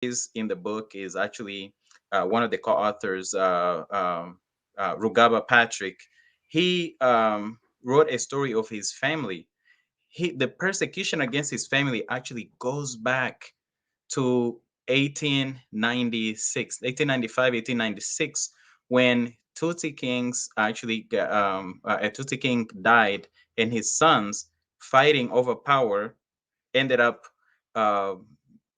is in the book is actually one of the co-authors, Rugaba Patrick. He wrote a story of his family. The persecution against his family actually goes back to 1896, 1895, 1896, when Tutsi kings actually, a Tutsi king died, and his sons, fighting over power, ended up uh,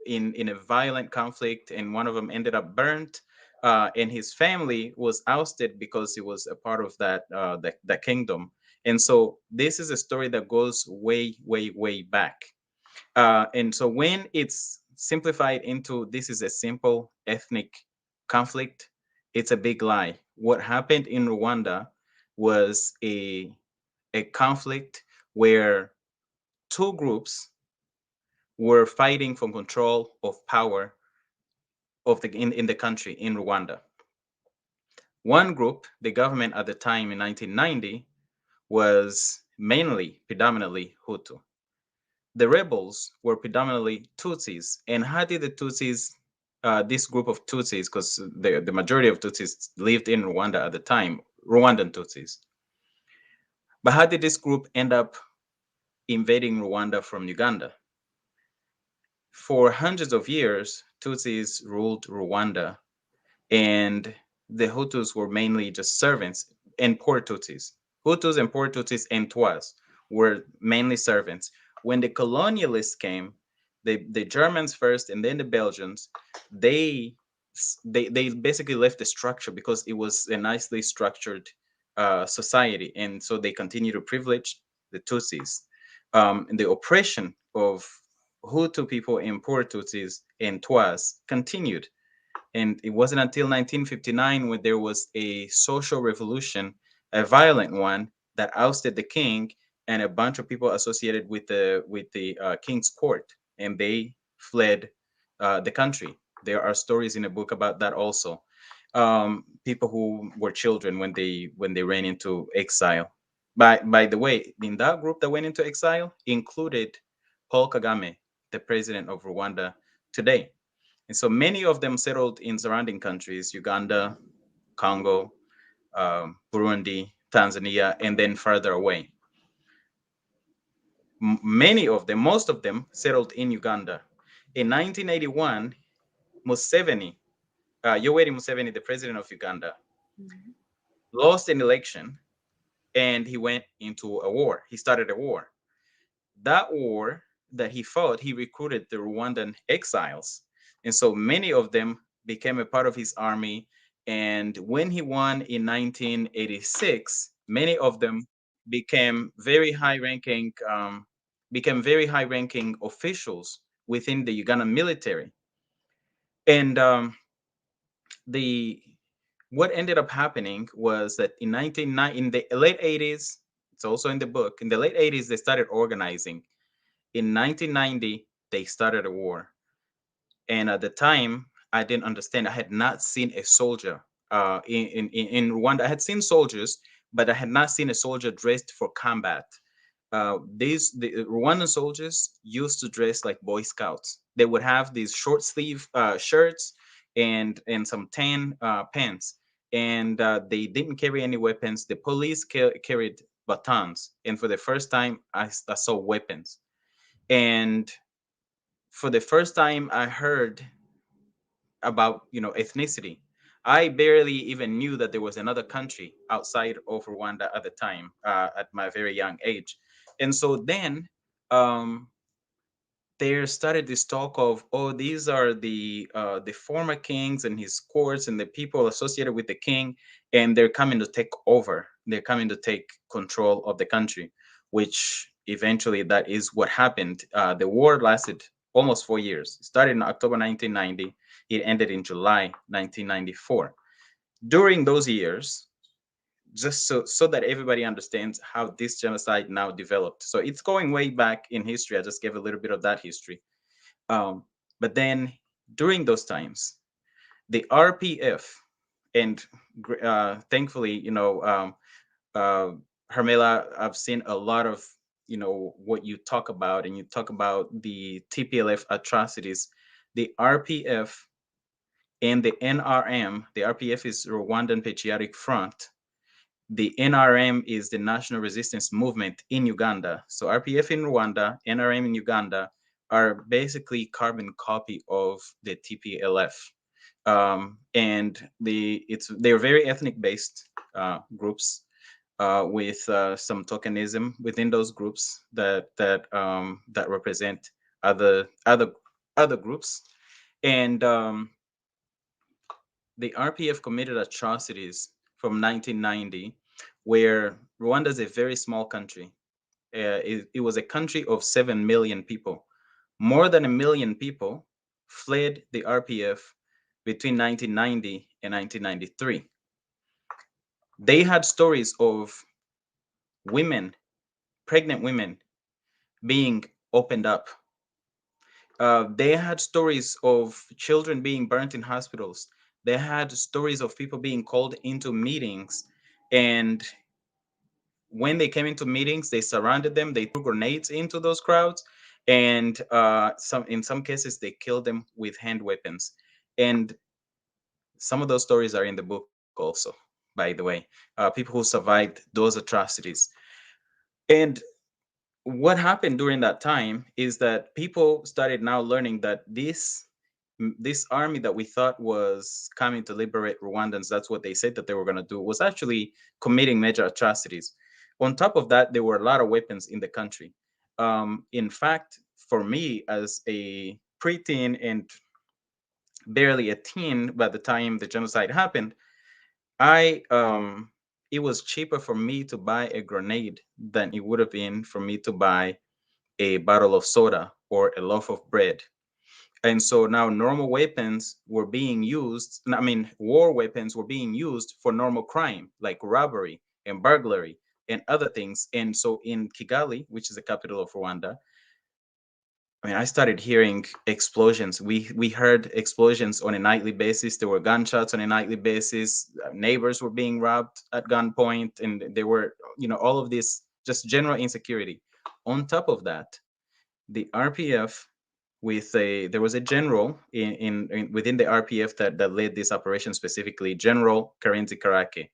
in a violent conflict, and one of them ended up burnt. And his family was ousted because he was a part of that kingdom. And so this is a story that goes way, way, way back. And so when it's simplified into this is a simple ethnic conflict, it's a big lie. What happened in Rwanda was a conflict where two groups were fighting for control of power in the country in Rwanda. One group, the government at the time in 1990, was predominantly Hutu. The rebels were predominantly Tutsis. And how did the Tutsis, this group of Tutsis, because the majority of Tutsis lived in Rwanda at the time, Rwandan Tutsis, but how did this group end up invading Rwanda from Uganda? For hundreds of years, Tutsis ruled Rwanda, and the Hutus were mainly just servants and poor Tutsis. Hutus and poor Tutsis and Twas were mainly servants. When the colonialists came, the Germans first and then the Belgians, they they basically left the structure because it was a nicely structured society, and so they continue to privilege the Tutsis. And the oppression of Hutu people and poor Tutsis and Twas continued, and it wasn't until 1959 when there was a social revolution, a violent one, that ousted the king and a bunch of people associated with the king's court, and they fled the country. There are stories in the book about that also. People who were children when they ran into exile. By the way, in that group that went into exile included Paul Kagame, the president of Rwanda today. And so many of them settled in surrounding countries: Uganda, Congo, Burundi, Tanzania, and then further away. Many of them, most of them, settled in Uganda. In 1981, Museveni, Yoweri Museveni, the president of Uganda, Mhm. lost an election, and he went into a war. He started a war. That war that he fought, he recruited the Rwandan exiles. And so many of them became a part of his army. And when he won in 1986, many of them became very high-ranking, officials within the Ugandan military. And the what ended up happening was that in the late 80s, it's also in the book. In the late 80s, they started organizing. In 1990, they started a war. And at the time, I didn't understand. I had not seen a soldier in Rwanda. I had seen soldiers, but I had not seen a soldier dressed for combat. The Rwandan soldiers used to dress like Boy Scouts. They would have these short sleeve shirts and some tan pants, and they didn't carry any weapons. The police carried batons, and for the first time, I saw weapons. And for the first time, I heard about ethnicity. I barely even knew that there was another country outside of Rwanda at the time, at my very young age. And so then um, there started this talk of, oh, these are the former kings and his courts and the people associated with the king, and they're coming to take over. They're coming to take control of the country, which eventually that is what happened. The war lasted almost 4 years. It started in October 1990. It ended in July 1994. During those years, just so that everybody understands how this genocide now developed. So it's going way back in history. I just gave a little bit of that history. um, but then during those times, the RPF, and thankfully, uh, Hermela, I've seen a lot of what you talk about, and you talk about the TPLF atrocities. the RPF and the NRM. The RPF is Rwandan Patriotic Front. The NRM is the National Resistance Movement in Uganda. So RPF in Rwanda, NRM in Uganda are basically carbon copy of the TPLF. And they're very ethnic based groups with some tokenism within those groups that represent other other other groups. And the RPF committed atrocities from 1990, where Rwanda is a very small country. It was a country of 7 million people. More than a million people fled the RPF between 1990 and 1993. They had stories of women, pregnant women, being opened up. They had stories of children being burnt in hospitals. They had stories of people being called into meetings, and when they came into meetings, they surrounded them. They threw grenades into those crowds, and in some cases, they killed them with hand weapons. And some of those stories are in the book, also. By the way, people who survived those atrocities. And what happened during that time is that people started now learning that this army that we thought was coming to liberate Rwandans, that's what they said that they were going to do, was actually committing major atrocities. On top of that, there were a lot of weapons in the country. In fact, for me, as a preteen and barely a teen by the time the genocide happened, I it was cheaper for me to buy a grenade than it would have been for me to buy a bottle of soda or a loaf of bread. And so now normal weapons were being used. I mean, war weapons were being used for normal crime like robbery and burglary and other things. And so in Kigali, which is the capital of Rwanda, I mean, I started hearing explosions. We heard explosions on a nightly basis. There were gunshots on a nightly basis. Neighbors were being robbed at gunpoint, and there were, all of this just general insecurity. On top of that, the RPF there was a general within the RPF that led this operation specifically, General Karenzi Karake.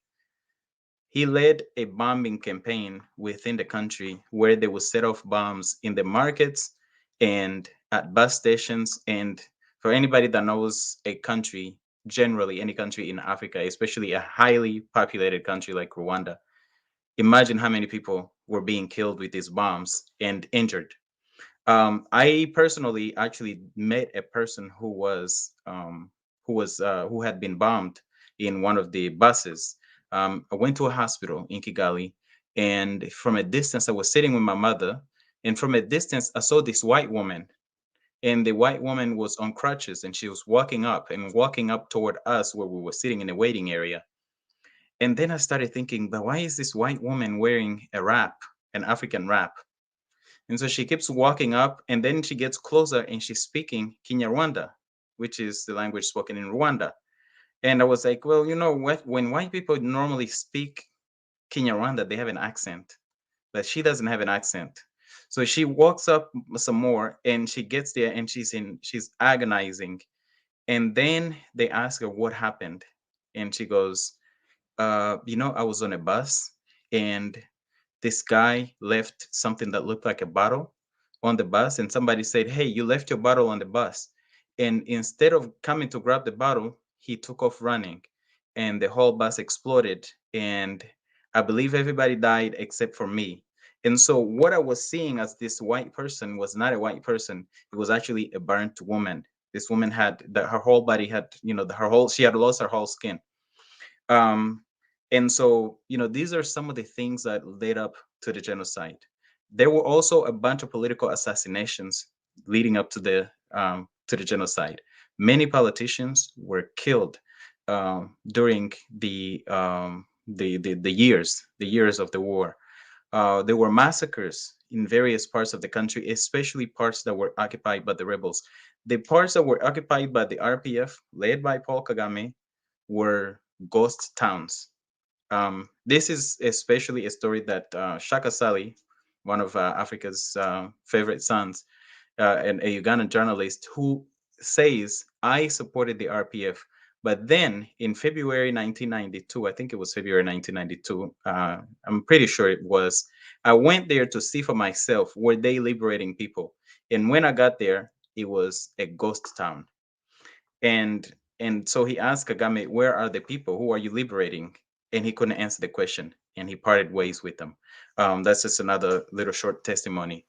He led a bombing campaign within the country where they would set off bombs in the markets and at bus stations. And for anybody that knows a country, generally any country in Africa, especially a highly populated country like Rwanda, imagine how many people were being killed with these bombs and injured. I personally actually met a person who had been bombed in one of the buses. I went to a hospital in Kigali, and from a distance, I was sitting with my mother, and from a distance, I saw this white woman, and the white woman was on crutches, and she was walking up toward us where we were sitting in a waiting area. And then I started thinking, but why is this white woman wearing an African wrap? And so she keeps walking up, and then she gets closer and she's speaking Kinyarwanda, which is the language spoken in Rwanda. And I was like, well, you know what? When white people normally speak Kinyarwanda, they have an accent, but she doesn't have an accent. So she walks up some more and she gets there and she's agonizing. And then they ask her what happened. And she goes, I was on a bus and this guy left something that looked like a bottle on the bus, and somebody said, hey, you left your bottle on the bus. And instead of coming to grab the bottle, he took off running, and the whole bus exploded. And I believe everybody died except for me. And so what I was seeing as this white person was not a white person. It was actually a burnt woman. This woman had her whole body had, she had lost her whole skin. Um, and so, these are some of the things that led up to the genocide. There were also a bunch of political assassinations leading up to the genocide. Many politicians were killed during the years of the war. There were massacres in various parts of the country, especially parts that were occupied by the rebels. The parts that were occupied by the RPF, led by Paul Kagame, were ghost towns. This is especially a story that Shaka Sali, one of Africa's favorite sons, and a Ugandan journalist who says, I supported the RPF. But then in February 1992, I think it was February 1992, I'm pretty sure it was, I went there to see for myself, were they liberating people? And when I got there, it was a ghost town. And so he asked Kagame, where are the people? Who are you liberating? And he couldn't answer the question, and he parted ways with them. That's just another little short testimony.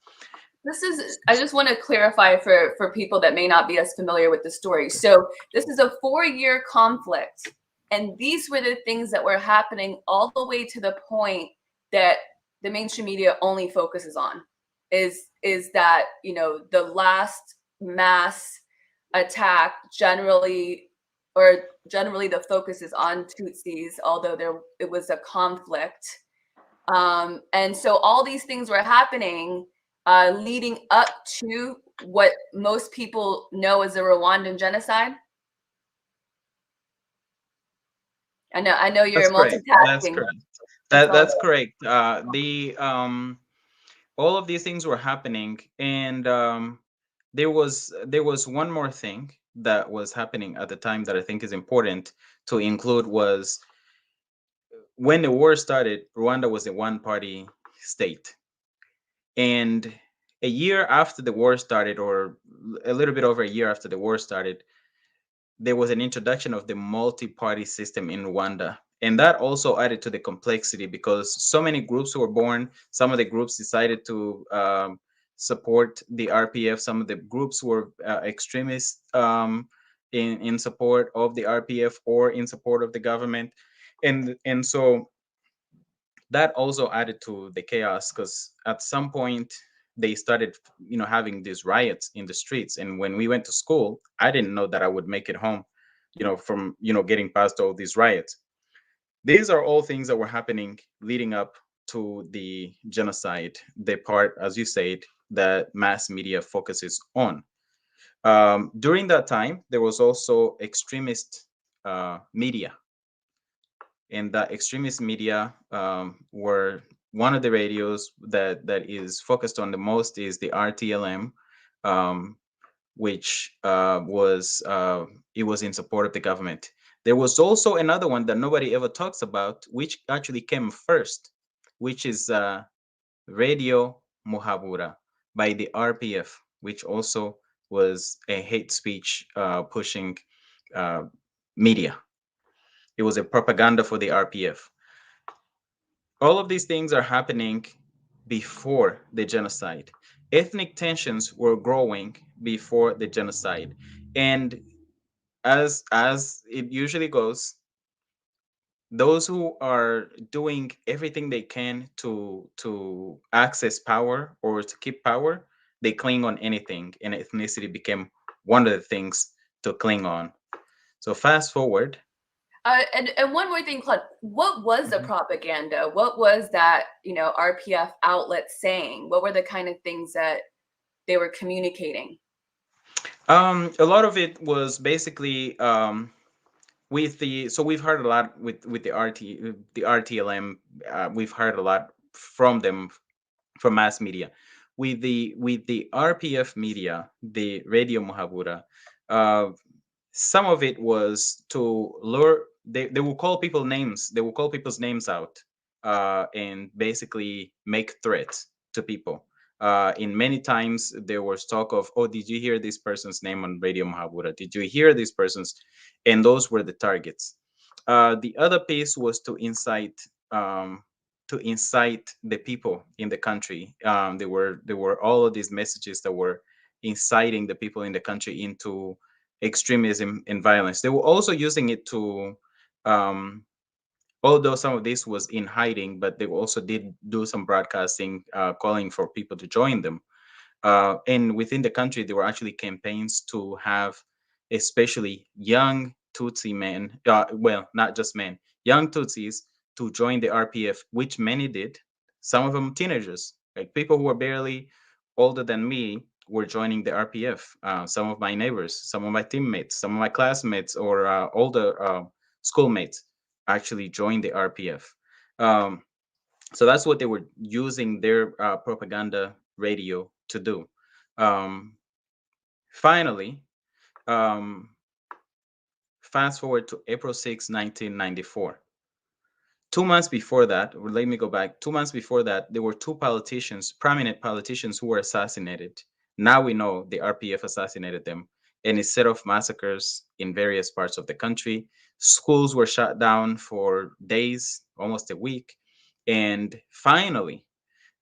This is, I just want to clarify for people that may not be as familiar with the story. So this is a 4-year conflict, and these were the things that were happening all the way to the point that the mainstream media only focuses on is that, you know, the last mass attack generally, or generally the focus is on Tutsis, although it was a conflict. And so all these things were happening leading up to what most people know as the Rwandan genocide. I know you're That's correct. That's multitasking. correct. It's all That's good. correct. The all of these things were happening, and there was one more thing that was happening at the time that I think is important to include was when the war started. Rwanda was a one-party state, and a year after the war started, or a little bit over a year after the war started, there was an introduction of the multi-party system in Rwanda. And that also added to the complexity because so many groups were born. Some of the groups decided to support the RPF. Some of the groups were extremists in support of the RPF or in support of the government. And so that also added to the chaos because at some point they started having these riots in the streets. And when we went to school, I didn't know that I would make it home from getting past all these riots. These are all things that were happening leading up to the genocide, the part, as you said, that mass media focuses on. During that time there was also extremist media, and that extremist media were one of the radios that is focused on the most is the RTLM, um, which it was in support of the government. There was also another one that nobody ever talks about, which actually came first, which is Radio Muhabura by the RPF, which also was a hate speech pushing uh, media. It was a propaganda for the RPF. All of these things are happening before the genocide. Ethnic tensions were growing before the genocide. And as it usually goes, those who are doing everything they can to access power or to keep power, they cling on anything, and ethnicity became one of the things to cling on. So fast forward. And one more thing, Claude, what was the Mhm. propaganda? What was that, you know, RPF outlet saying? What were the kind of things that they were communicating? A lot of it was basically with the so we've heard a lot with the RTLM. We've heard a lot from them, from mass media. With the RPF media, the Radio Muhabura, uh, some of it was to lure. They will call people names. They will call people's names out, and basically make threats to people. In many times there was talk of, oh, did you hear this person's name on Radio Muhabura? Did you hear this person's? And those were the targets. The other piece was um, to incite the people in the country. There were all of these messages that were inciting the people in the country into extremism and violence. They were also using it to, um, although some of this was in hiding, but they also did do some broadcasting, calling for people to join them. And within the country, there were actually campaigns to have, especially young Tutsi men, well, not just men, young Tutsis to join the RPF, which many did. Some of them teenagers, like people who were barely older than me, were joining the RPF. Some of my neighbors, some of my teammates, some of my classmates, or older schoolmates actually joined the RPF. Um, so that's what they were using their propaganda radio to do. Um, Finally, Um, Fast forward to April 6, 1994. 2 months before that, or let me go back, 2 months before that, there were two politicians, prominent politicians, who were assassinated. Now we know the RPF assassinated them, and it set off massacres in various parts of the country. Schools were shut down for days, almost a week. And finally,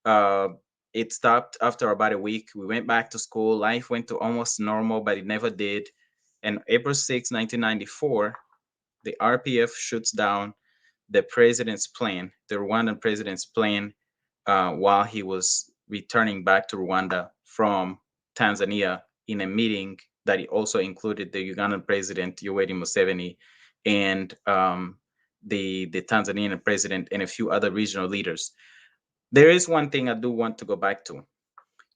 uh, it stopped after about a week. We went back to school. Life went to almost normal, but it never did. And April 6, 1994, the RPF shoots down the president's plane, the Rwandan president's plane, while he was returning back to Rwanda from Tanzania, in a meeting that also included the Ugandan president Yoweri Museveni, and the Tanzanian president, and a few other regional leaders. There is one thing I do want to go back to.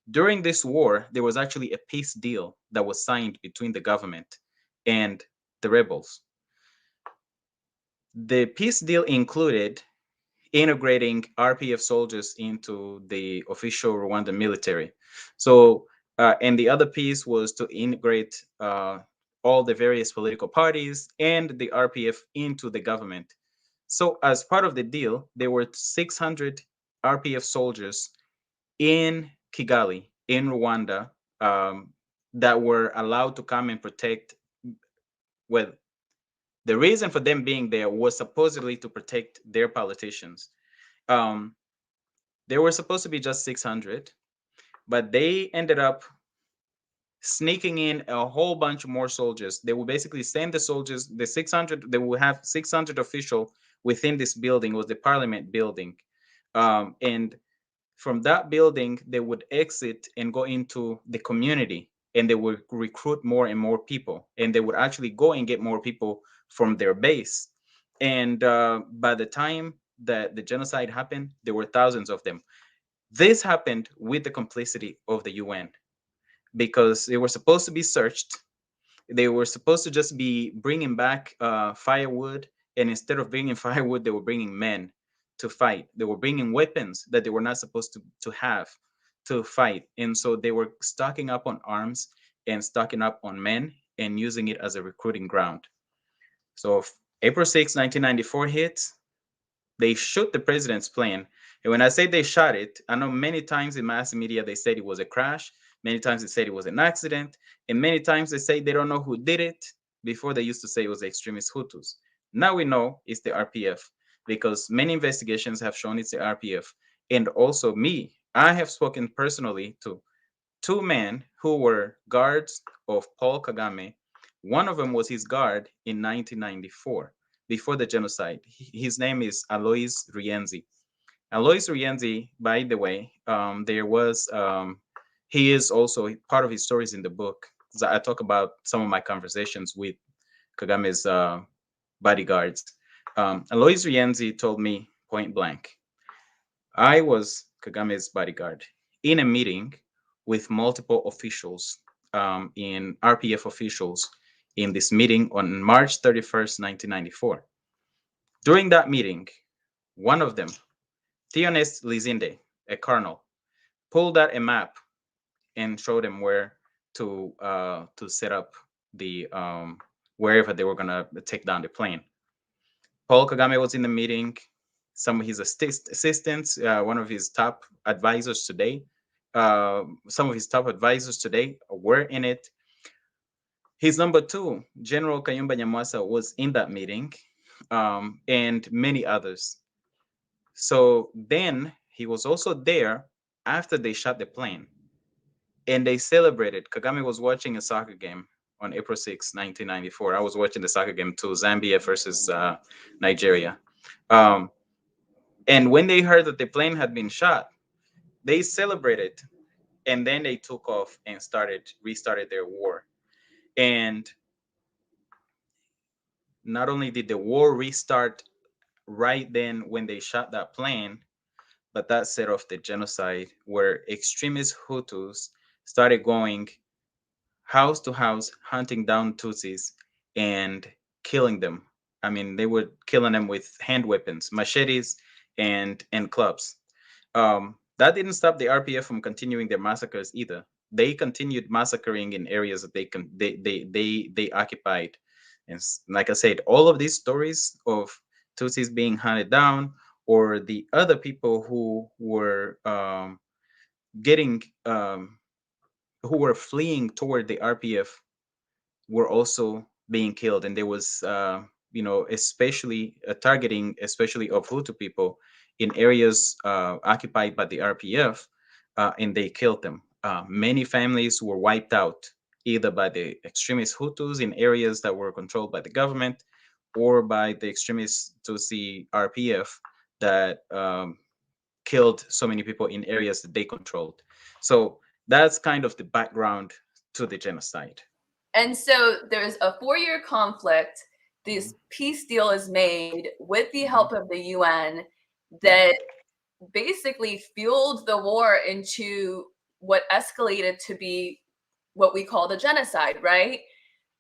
During this war, there was actually a peace deal that was signed between the government and the rebels. The peace deal included integrating RPF soldiers into the official Rwandan military. So, and the other piece was to integrate all the various political parties and the RPF into the government. So, as part of the deal, there were 600 RPF soldiers in Kigali, in Rwanda, that were allowed to come and protect. Well, the reason for them being there was supposedly to protect their politicians. Um, There were supposed to be just 600, but they ended up sneaking in a whole bunch more soldiers. They will basically send the soldiers, the 600, they will have 600 official within this building. It was the parliament building. And from that building, they would exit and go into the community, and they would recruit more and more people. And they would actually go and get more people from their base. And by the time that the genocide happened, there were thousands of them. This happened with the complicity of the UN, because they were supposed to be searched. They were supposed to just be bringing back firewood, and instead of bringing firewood, they were bringing men to fight. They were bringing weapons that they were not supposed to have to fight, and so they were stocking up on arms and stocking up on men and using it as a recruiting ground. So April 6, 1994 hits. They shoot the president's plane. And when I say they shot it, I know many times in mass media they said it was a crash. Many times they said it was an accident. And many times they say they don't know who did it. Before they used to say it was the extremist Hutus. Now we know it's the RPF, because many investigations have shown it's the RPF. And also me, I have spoken personally to two men who were guards of Paul Kagame. One of them was his guard in 1994, before the genocide. His name is Alois Rienzi. Alois Rienzi, by the way, he is also part of his stories in the book. I talk about some of my conversations with Kagame's bodyguards. Alois Rienzi told me point blank, I was Kagame's bodyguard in a meeting with multiple officials, in RPF officials, in this meeting on March 31st, 1994. During that meeting, one of them, Theonest Lizinde, a colonel, pulled out a map and showed them where to set up the wherever they were gonna take down the plane. Paul Kagame was in the meeting. Some of his assistants, one of his top advisors today, some of his top advisors today were in it. His number two, General Kayumba Nyamwasa, was in that meeting, and many others. So then he was also there after they shot the plane, and they celebrated. Kagame was watching a soccer game on April 6, 1994. I was watching the soccer game too, Zambia versus Nigeria. Um, and when they heard that the plane had been shot, they celebrated, and then they took off and restarted their war. And not only did the war restart right then when they shot that plane, but that set off the genocide, where extremist Hutus started going house to house, hunting down Tutsis and killing them. I mean, they were killing them with hand weapons, machetes, and clubs. That didn't stop the RPF from continuing their massacres either. they continued massacring in areas that they occupied. And like I said, all of these stories of Tutsis being hunted down, or the other people who were getting who were fleeing toward the RPF, were also being killed. And there was especially targeting, especially of Hutu people in areas occupied by the RPF, and they killed them. Many families were wiped out either by the extremist Hutus in areas that were controlled by the government, or by the extremist Tutsi RPF that killed so many people in areas that they controlled. So that's kind of the background to the genocide. And so there's a 4-year conflict. Mhm. This peace deal is made with the Mhm. help of the UN Yeah. that basically fueled the war into what escalated to be what we call the genocide, right?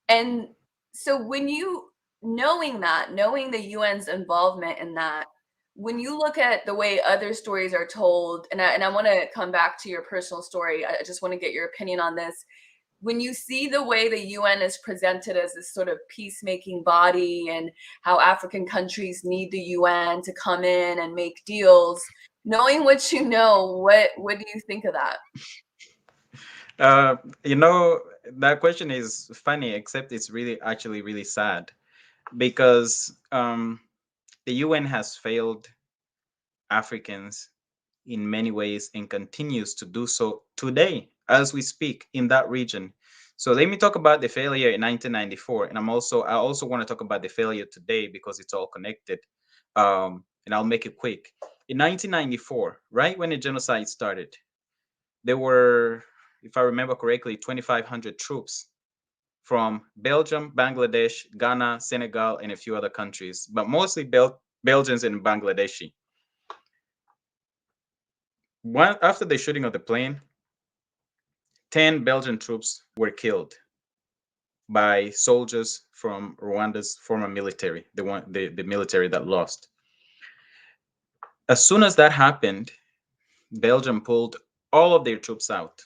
And so when you knowing the UN's involvement in that, when you look at the way other stories are told, and I want to come back to your personal story, I just want to get your opinion on this. When you see the way the UN is presented as this sort of peacemaking body, and how African countries need the UN to come in and make deals, knowing what you know, what do you think of that? Uh, you know, that question is funny, except it's really actually really sad, because the UN has failed Africans in many ways and continues to do so today as we speak in that region. So let me talk about the failure in 1994, and I also want to talk about the failure today because it's all connected. And I'll make it quick. In 1994, right when the genocide started, there were, if I remember correctly, 2,500 troops from Belgium, Bangladesh, Ghana, Senegal, and a few other countries, but mostly Belgians and Bangladeshi. After the shooting of the plane, 10 Belgian troops were killed by soldiers from Rwanda's former military, the military that lost. As soon as that happened, Belgium pulled all of their troops out,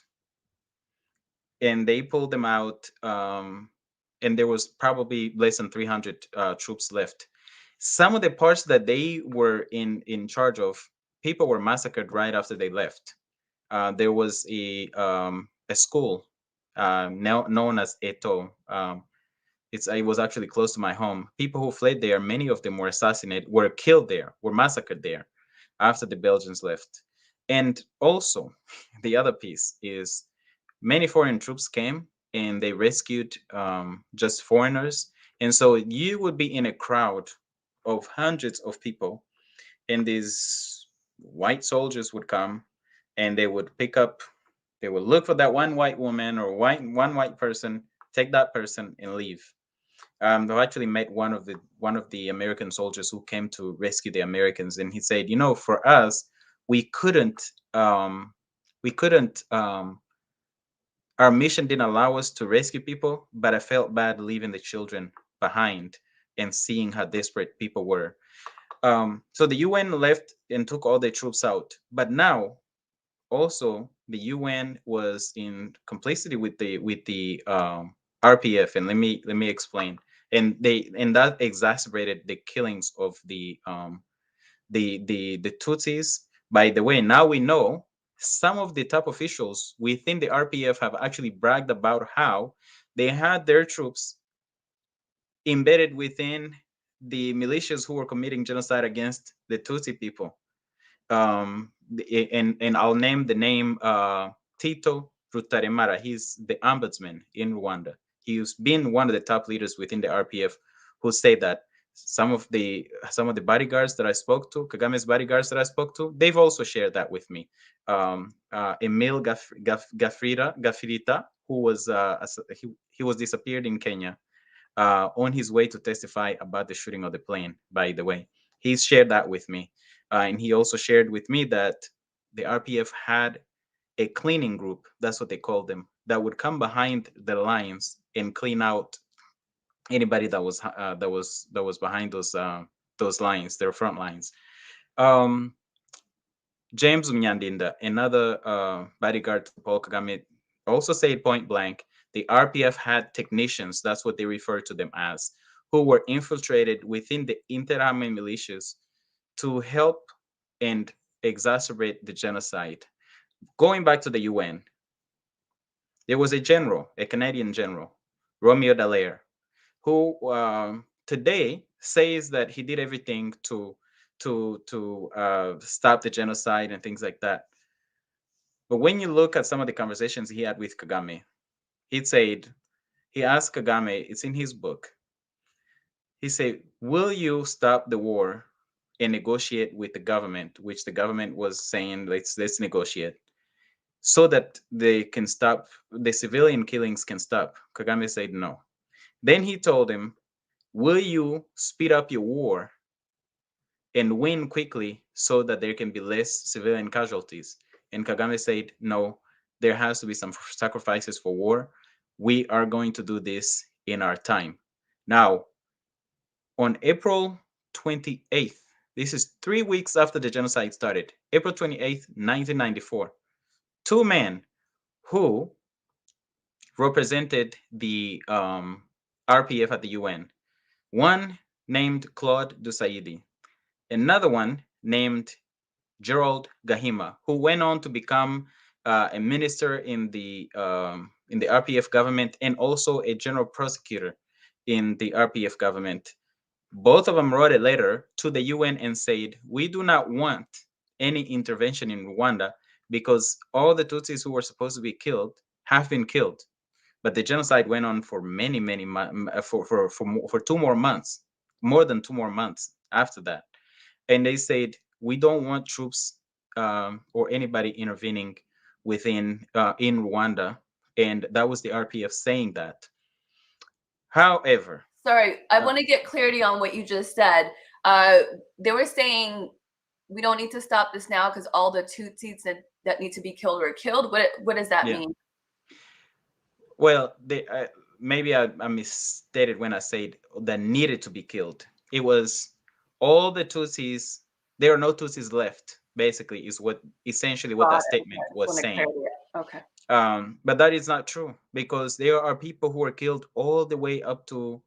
and they pulled them out, and there was probably less than 300 troops left. Some of the parts that they were in charge of, people were massacred right after they left. There was a school known as Eto. It was actually close to my home. People who fled there, many of them were assassinated, were killed there, were massacred there after the Belgians left. And also, the other piece is many foreign troops came and they rescued just foreigners. And so you would be in a crowd of hundreds of people, and these white soldiers would come and they would they would look for that one white woman or one white person, take that person and leave. I've actually met one of the American soldiers who came to rescue the Americans, and he said, you know, for us, we couldn't, um, we couldn't, our mission didn't allow us to rescue people, but I felt bad leaving the children behind and seeing how desperate people were. So the UN left and took all their troops out, but now also the UN was in complicity with the RPF, and let me explain. And that exacerbated the killings of the Tutsis. By the way, now we know some of the top officials within the RPF have actually bragged about how they had their troops embedded within the militias who were committing genocide against the Tutsi people. And I'll name the name Tito Rutaremara. He's the ombudsman in Rwanda. He's been one of the top leaders within the RPF, who say that some of the bodyguards that I spoke to, Kagame's bodyguards that I spoke to, they've also shared that with me. Emil Gafirita, who was he was disappeared in Kenya on his way to testify about the shooting of the plane. By the way, he's shared that with me. And he also shared with me that the RPF had a cleaning group, that's what they called them, that would come behind the lines and clean out anybody that was behind those lines, their front lines. Um, James Mnyandinda, another bodyguard to Paul Kagame, also said point blank, the RPF had technicians, that's what they refer to them as, who were infiltrated within the Interarmy militias to help and exacerbate the genocide. Going back to the UN, there was a general, a Canadian general, Romeo Dallaire, who today says that he did everything to stop the genocide and things like that. But when you look at some of the conversations he had with Kagame, he said, he asked Kagame, it's in his book, he said, will you stop the war and negotiate with the government, which the government was saying, let's negotiate, so that they can stop, the civilian killings can stop. Kagame said no. Then he told him, will you speed up your war and win quickly so that there can be less civilian casualties? And Kagame said, no, there has to be some sacrifices for war. We are going to do this in our time. Now, on April 28th, this is 3 weeks after the genocide started, April 28th, 1994, two men who represented the RPF at the UN, one named Claude Dusaidi, another one named Gerald Gahima, who went on to become a minister in the RPF government and also a general prosecutor in the RPF government. Both of them wrote a letter to the UN and said, we do not want any intervention in Rwanda because all the Tutsis who were supposed to be killed have been killed. But the genocide went on for many for 2 more months, more than 2 more months after that. And they said, we don't want troops or anybody intervening within in Rwanda. And that was the RPF saying that. However, Sorry, I uh, want to get clarity on what you just said. They were saying we don't need to stop this now because all the Tutsis that need to be killed were killed. What does that yeah, mean? well, maybe I misstated when I said that needed to be killed. It was all the Tutsis. There are no Tutsis left. Basically, is what essentially what Got that it. statement Okay. Just was want to saying. clarity. Okay. But that is not true because there are people who were killed all the way up to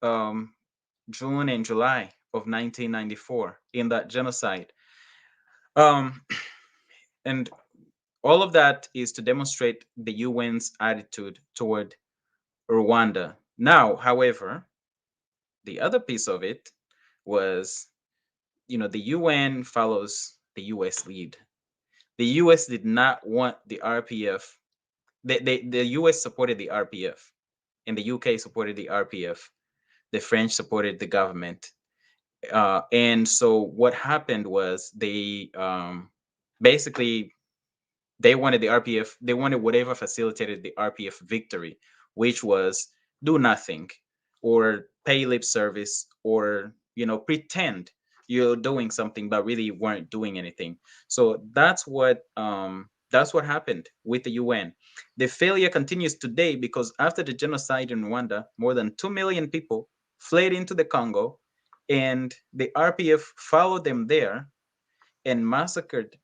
um, June and July of 1994 in that genocide. Um, and all of that is to demonstrate the UN's attitude toward Rwanda. Now, however, the other piece of it was, the UN follows the US lead. The US did not want the RPF. The US supported the RPF, and the UK supported the RPF. The French supported the government. And so what happened was they basically they wanted the RPF, they wanted whatever facilitated the RPF victory, which was do nothing or pay lip service or, pretend you're doing something but really weren't doing anything. So that's what happened with the UN. The failure continues today because after the genocide in Rwanda, more than 2 million people fled into the Congo and the RPF followed them there and massacred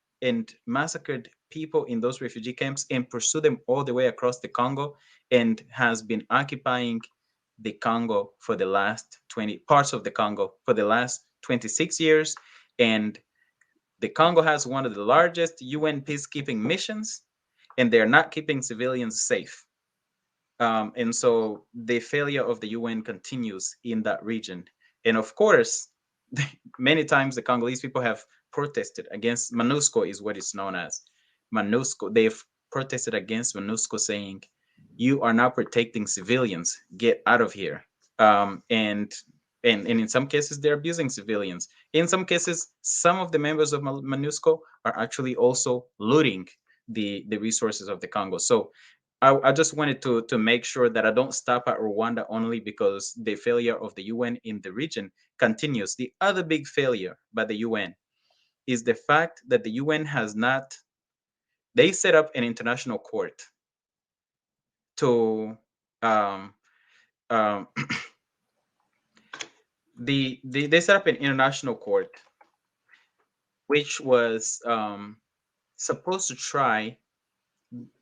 people in those refugee camps and pursued them all the way across the Congo and has been occupying the Congo for the last 20 parts of the Congo for the last 26 years. And the Congo has one of the largest UN peacekeeping missions, and they're not keeping civilians safe. And so the failure of the UN continues in that region. And of course, many times the Congolese people have protested against MONUSCO, is what it's known as. MONUSCO, they've protested against MONUSCO saying, you are not protecting civilians, get out of here. And in some cases, they're abusing civilians. In some cases, some of the members of MONUSCO are actually also looting the resources of the Congo. So I just wanted to make sure that I don't stop at Rwanda only because the failure of the UN in the region continues. The other big failure by the UN is the fact that the UN has not, they set up an international court to, um, um, they set up an international court which was supposed to try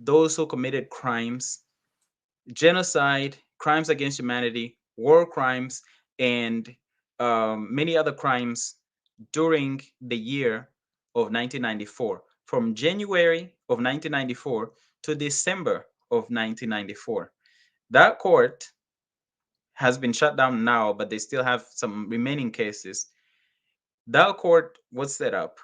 those who committed crimes, genocide, crimes against humanity, war crimes, and many other crimes during the year of 1994, from January of 1994 to December of 1994. That court has been shut down now, but they still have some remaining cases. That court was set up.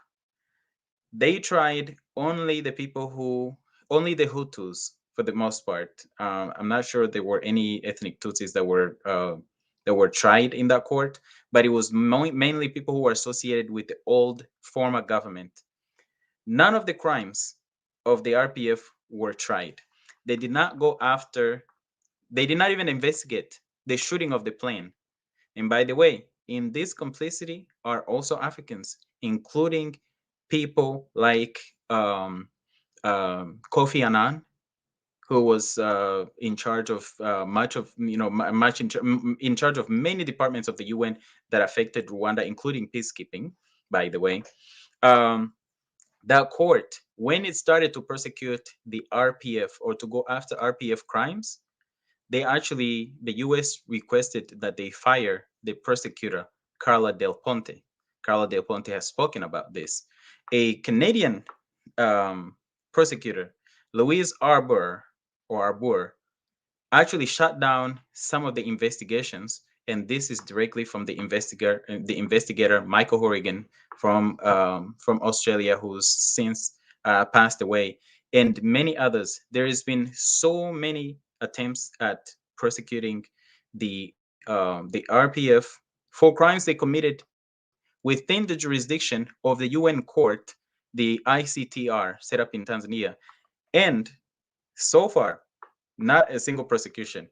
They tried only the people who, only the Hutus for the most part. I'm not sure there were any ethnic Tutsis that were tried in that court, but it was mainly people who were associated with the old former government. None of the crimes of the RPF were tried. They did not go after. They did not even investigate the shooting of the plane. And by the way, in this complicity are also Africans, including people like Kofi Annan, who was in charge of much of much in charge of many departments of the UN that affected Rwanda, including peacekeeping. By the way, um, that court, when it started to persecute the RPF or to go after RPF crimes, the US requested that they fire the prosecutor, Carla Del Ponte. Carla Del Ponte has spoken about this. A Canadian prosecutor, Louise Arbour, actually shut down some of the investigations, and this is directly from the investigator Michael Horrigan from Australia, who's since passed away, and many others. There has been so many attempts at prosecuting the RPF for crimes they committed within the jurisdiction of the UN court, the ICTR, set up in Tanzania, and so far, not a single prosecution.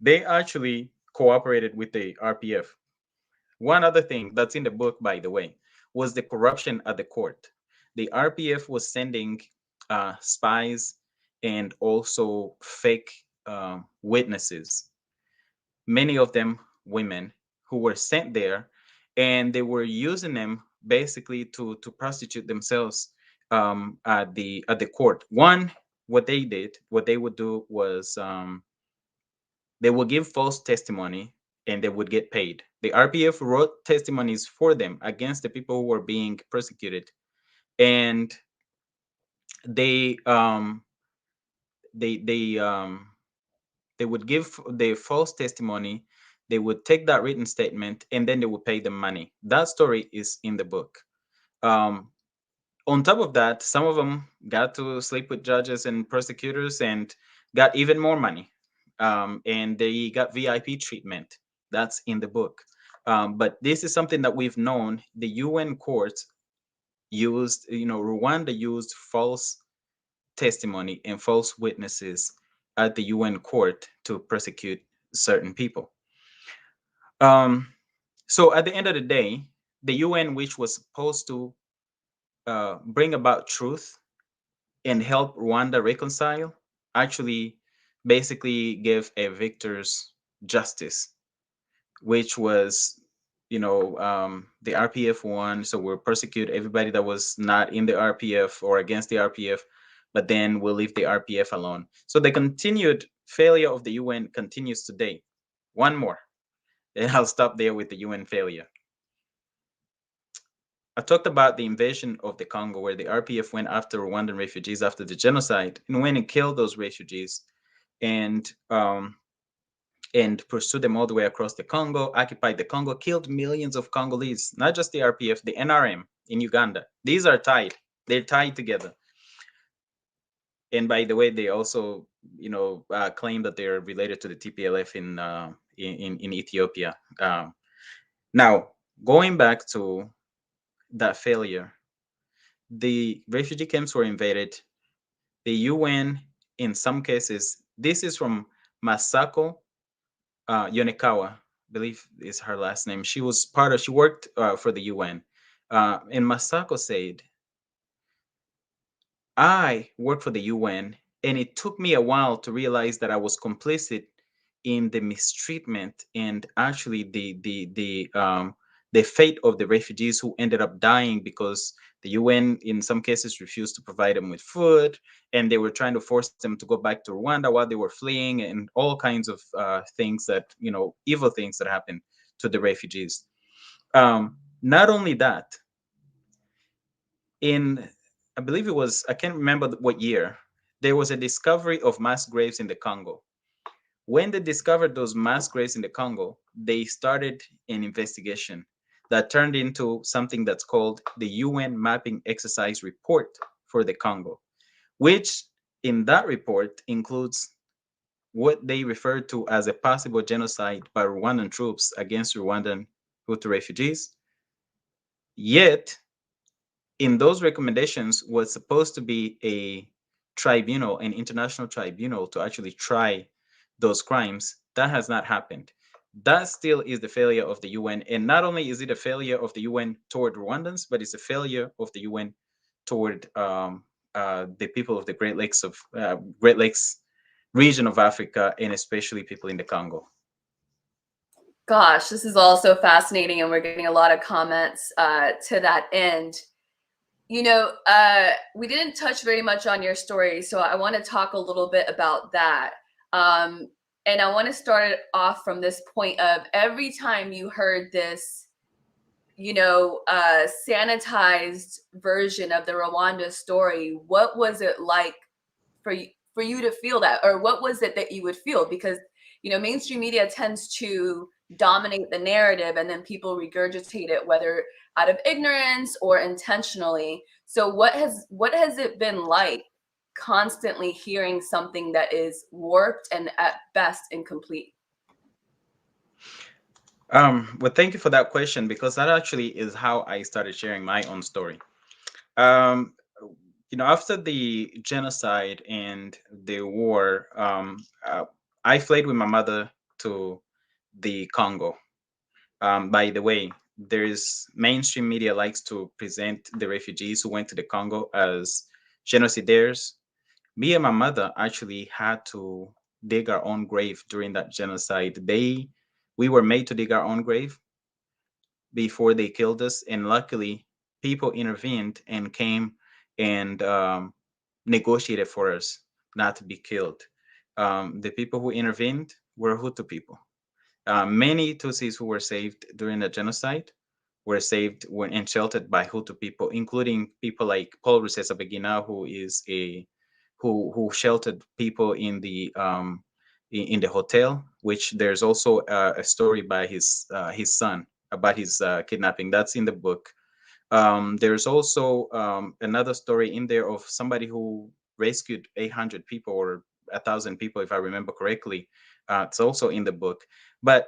They actually cooperated with the RPF. One other thing that's in the book, by the way, was the corruption at the court. The RPF was sending spies and also fake witnesses, many of them women, who were sent there, and they were using them basically to prostitute themselves at the court. One, what they would do was they would give false testimony and they would get paid. The RPF wrote testimonies for them against the people who were being persecuted, and they um, they they um, they would give the false testimony. They would take that written statement and then they would pay them money. That story is in the book. Um, on top of that, some of them got to sleep with judges and prosecutors and got even more money. And they got VIP treatment. That's in the book. But this is something that we've known. The UN courts used, Rwanda used false testimony and false witnesses at the UN court to persecute certain people. Um, so at the end of the day, the UN, which was supposed to bring about truth and help Rwanda reconcile, actually basically gave a victor's justice, which was, the RPF won. So we'll persecute everybody that was not in the RPF or against the RPF, but then we'll leave the RPF alone. So the continued failure of the UN continues today. One more, and I'll stop there with the UN failure. I talked about the invasion of the Congo, where the RPF went after Rwandan refugees after the genocide and went and killed those refugees, and pursued them all the way across the Congo, occupied the Congo, killed millions of Congolese, not just the RPF, the NRM in Uganda. These are tied; they're tied together. And by the way, they also, claim that they're related to the TPLF in Ethiopia. Now, going back to that failure, the refugee camps were invaded. The UN, in some cases, this is from Masako Yonekawa, I believe is her last name. She worked for the UN. And Masako said, I work for the UN, and it took me a while to realize that I was complicit in the mistreatment and actually the fate of the refugees who ended up dying because the UN, in some cases, refused to provide them with food, and they were trying to force them to go back to Rwanda while they were fleeing, and all kinds of things that, evil things that happened to the refugees. Not only that, in, I believe it was, I can't remember what year, there was a discovery of mass graves in the Congo. When they discovered those mass graves in the Congo, they started an investigation that turned into something that's called the UN Mapping Exercise Report for the Congo, which in that report includes what they refer to as a possible genocide by Rwandan troops against Rwandan Hutu refugees. Yet, in those recommendations was supposed to be a tribunal, an international tribunal to actually try those crimes. That has not happened. That still is the failure of the UN. And not only is it a failure of the UN toward Rwandans, but it's a failure of the UN toward the people of the Great Lakes region of Africa, and especially people in the Congo. Gosh, this is all so fascinating, and we're getting a lot of comments to that end. We didn't touch very much on your story, so I want to talk a little bit about that. And I want to start it off from this point of every time you heard this, sanitized version of the Rwanda story, what was it like for you to feel that, or what was it that you would feel? Because mainstream media tends to dominate the narrative, and then people regurgitate it, whether out of ignorance or intentionally. So what has it been like constantly hearing something that is warped and at best incomplete? Well, thank you for that question, because that actually is how I started sharing my own story. Um, After the genocide and the war, I fled with my mother to the Congo. By the way, there's mainstream media likes to present the refugees who went to the Congo as genocidaires. Me and my mother actually had to dig our own grave during that genocide. We were made to dig our own grave before they killed us, and luckily, people intervened and came and negotiated for us not to be killed. The people who intervened were Hutu people. Many Tutsis who were saved during the genocide were saved when and sheltered by Hutu people, including people like Paul Rusesabagina, who sheltered people in the hotel. Which there's also a story by his son about his kidnapping. That's in the book. There's also another story in there of somebody who rescued 800 people or 1,000 people, if I remember correctly. It's also in the book. But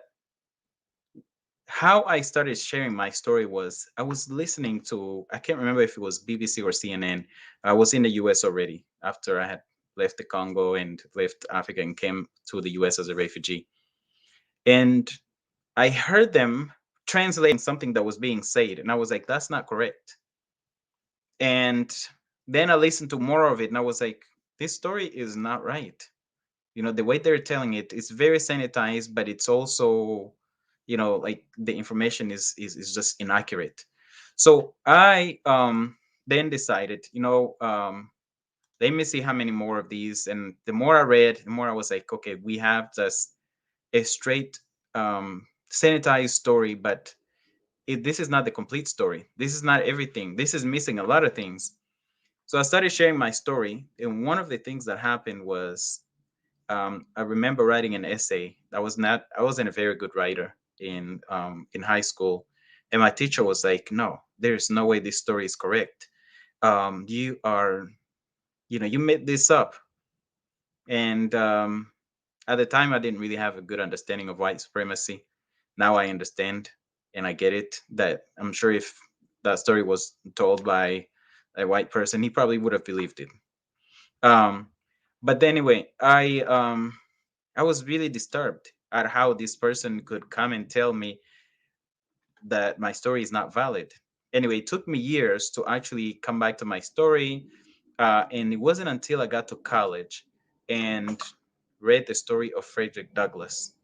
how I started sharing my story was I was listening to, I can't remember if it was BBC or CNN. I was in the US already after I had left the Congo and left Africa and came to the US as a refugee. And I heard them translating something that was being said. And I was like, that's not correct. And then I listened to more of it and I was like, this story is not right. The way they're telling it is very sanitized, but it's also, like the information is just inaccurate. So I then decided, let me see how many more of these. And the more I read, the more I was like, okay, we have just a straight sanitized story, but this is not the complete story. This is not everything. This is missing a lot of things. So I started sharing my story, and one of the things that happened was I remember writing an essay. I wasn't a very good writer in high school, and my teacher was like, "No, there's no way this story is correct. You are, you made this up." And at the time, I didn't really have a good understanding of white supremacy. Now I understand and I get it. That I'm sure if that story was told by a white person, he probably would have believed it. Um, but anyway, I was really disturbed at how this person could come and tell me that my story is not valid. Anyway, it took me years to actually come back to my story. And it wasn't until I got to college and read the story of Frederick Douglass,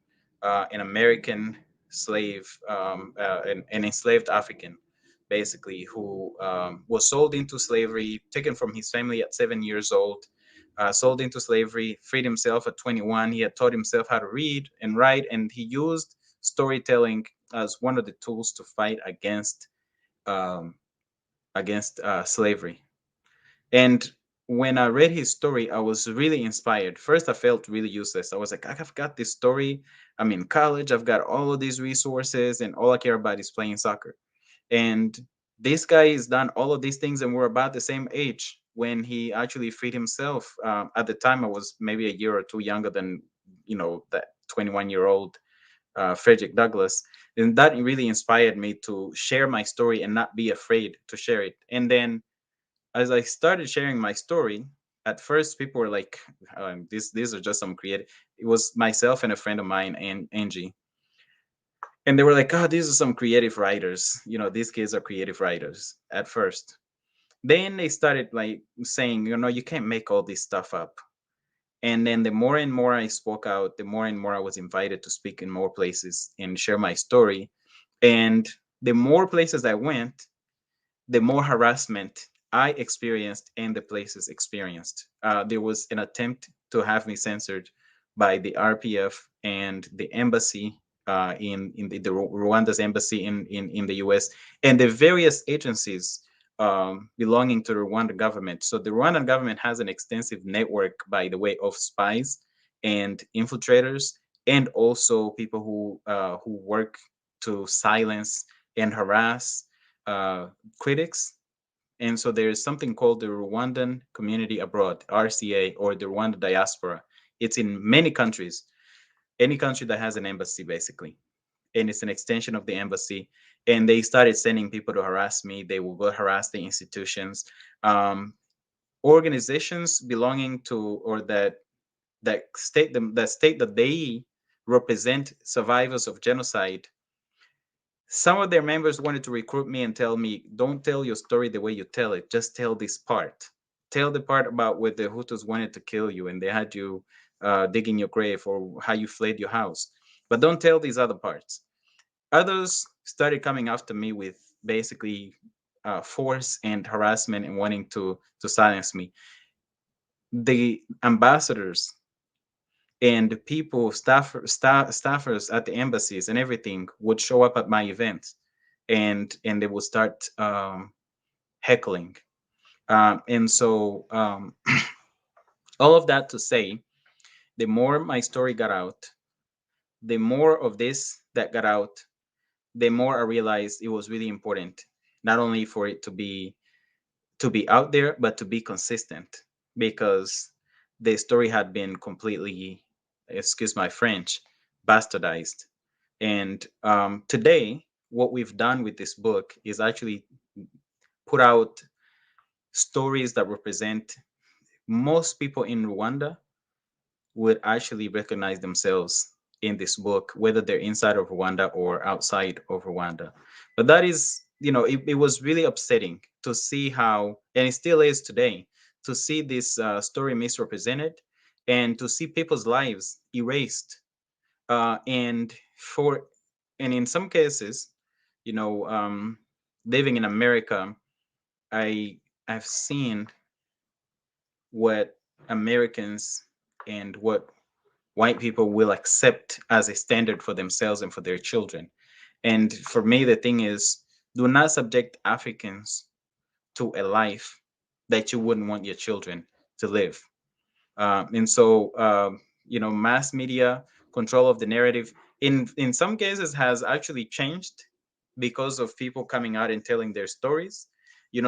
an American slave, an enslaved African, basically, who was sold into slavery, taken from his family at 7 years old, sold into slavery, freed himself at 21. He had taught himself how to read and write, and he used storytelling as one of the tools to fight um, against slavery. And when I read his story, I was really inspired. First, I felt really useless. I was like, I've got this story. I'm in college. I've got all of these resources, and all I care about is playing soccer. And this guy has done all of these things, and we're about the same age when he actually freed himself. At the time, I was maybe a year or two younger than, that 21-year-old Frederick Douglass. And that really inspired me to share my story and not be afraid to share it. And then as I started sharing my story, at first people were like, "These are just some creative." It was myself and a friend of mine, and Angie, and they were like, "Oh, these are some creative writers. These kids are creative writers." At first, then they started like saying, "You can't make all this stuff up." And then the more and more I spoke out, the more and more I was invited to speak in more places and share my story. And the more places I went, the more harassment I experienced and the places experienced. There was an attempt to have me censored by the RPF and the embassy in the Rwanda's embassy in the US, and the various agencies belonging to the Rwandan government. So the Rwandan government has an extensive network, by the way, of spies and infiltrators, and also people who work to silence and harass uh, critics. And so there's something called the Rwandan Community Abroad, RCA, or the Rwanda diaspora. It's in many countries, any country that has an embassy, basically. And it's an extension of the embassy. And they started sending people to harass me. They will go harass the institutions. Um, Organizations belonging to, or that state that they represent survivors of genocide. Some of their members wanted to recruit me and tell me, don't tell your story the way you tell it. Just tell this part. Tell the part about where the Hutus wanted to kill you and they had you digging your grave, or how you fled your house. But don't tell these other parts. Others started coming after me with basically force and harassment and wanting to silence me. The ambassadors and people, staffers at the embassies and everything would show up at my events, and they would start heckling. And so all of that to say, the more my story got out, the more of this that got out, the more I realized it was really important, not only for it to be out there, but to be consistent, because the story had been completely, excuse my French, bastardized. And today, what we've done with this book is actually put out stories that represent most people in Rwanda would actually recognize themselves in this book, whether they're inside of Rwanda or outside of Rwanda. But that is, it was really upsetting to see how, and it still is today, to see this story misrepresented and to see people's lives erased. And for, and in some cases, you know, um, living in America, I I've seen what Americans and what white people will accept as a standard for themselves and for their children. And for me, the thing is, do not subject Africans to a life that you wouldn't want your children to live. And so, mass media control of the narrative in some cases has actually changed because of people coming out and telling their stories.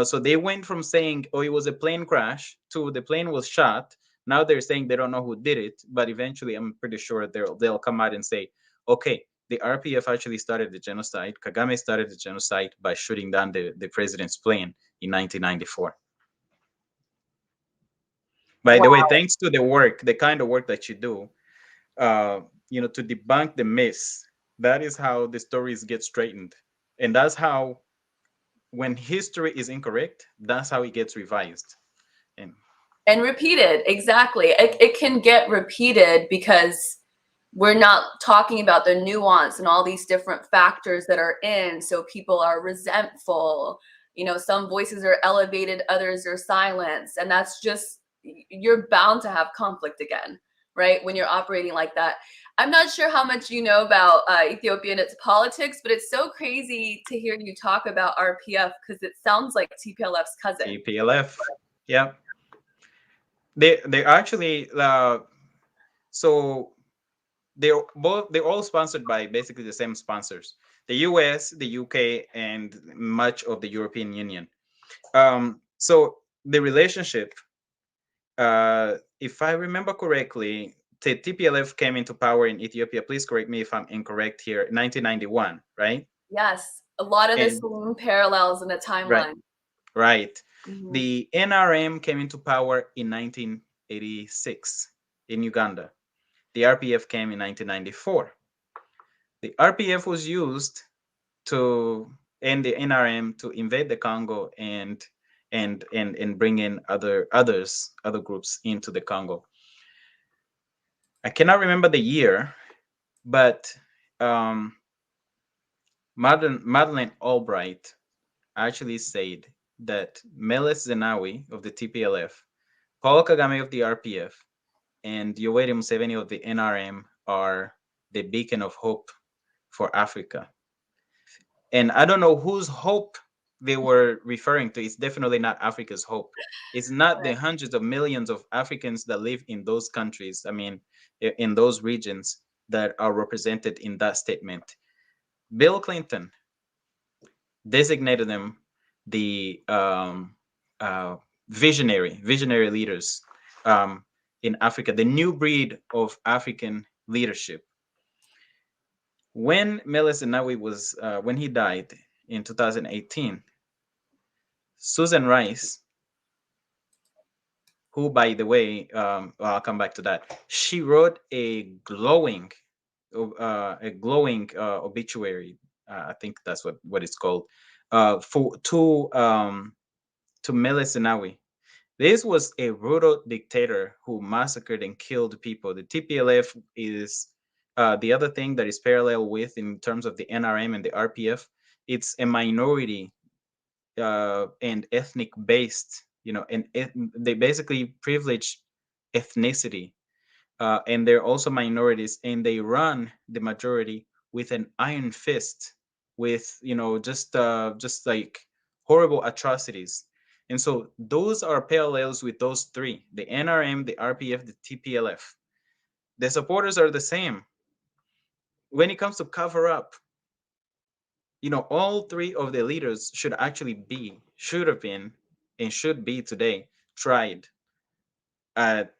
So they went from saying, "Oh, it was a plane crash," to "the plane was shot." Now they're saying they don't know who did it, but eventually, I'm pretty sure they'll come out and say, "Okay, the RPF actually started the genocide. Kagame started the genocide by shooting down the president's plane in 1994." By the way, Wow. thanks to the kind of work that you do, to debunk the myths, that is how the stories get straightened. And that's how, when history is incorrect, that's how it gets revised. And And repeated, exactly. It can get repeated because we're not talking about the nuance and all these different factors that are in. So people are resentful, some voices are elevated, others are silenced, and that's just, you're bound to have conflict again, right, when you're operating like that. I'm not sure how much you know about Ethiopia and its politics, but it's so crazy to hear you talk about RPF because it sounds like TPLF's cousin. TPLF. Yeah, they actually so they're all sponsored by basically the same sponsors: the US, the UK, and much of the European Union. So the relationship, if I remember correctly, the TPLF came into power in Ethiopia. Please correct me if I'm incorrect here. 1991, right? Yes, a lot of the And same parallels in the right, timeline. right. Hmm. The NRM came into power in 1986 in Uganda. The RPF came in 1994. The RPF was used to and the NRM to invade the Congo and bring in other groups into the Congo. I cannot remember the year, but um, Madeleine Albright actually said that Meles Zenawi of the TPLF, Paul Kagame of the RPF, and Yoweri Museveni of the NRM are the beacon of hope for Africa. And I don't know whose hope they were referring to. It's definitely not Africa's hope. It's not the hundreds of millions of Africans that live in those countries, I mean, in those regions that are represented in that statement. Bill Clinton designated them the visionary leaders in Africa, the new breed of African leadership. When Meles Zenawi was when he died in 2018, Susan Rice, who, by the way, I'll come back to that. She wrote a glowing obituary. I think that's what it's called, for to Meles Zenawi. This was a brutal dictator who massacred and killed people. The TPLF is the other thing that is parallel with in terms of the NRM and the RPF. It's a minority and ethnic based, and they basically privilege ethnicity, and they're also minorities, and they run the majority with an iron fist, with just like horrible atrocities. And so those are parallels with those three: the NRM, the RPF, the TPLF. The supporters are the same. When it comes to cover up, all three of the leaders should have been, and should be today tried at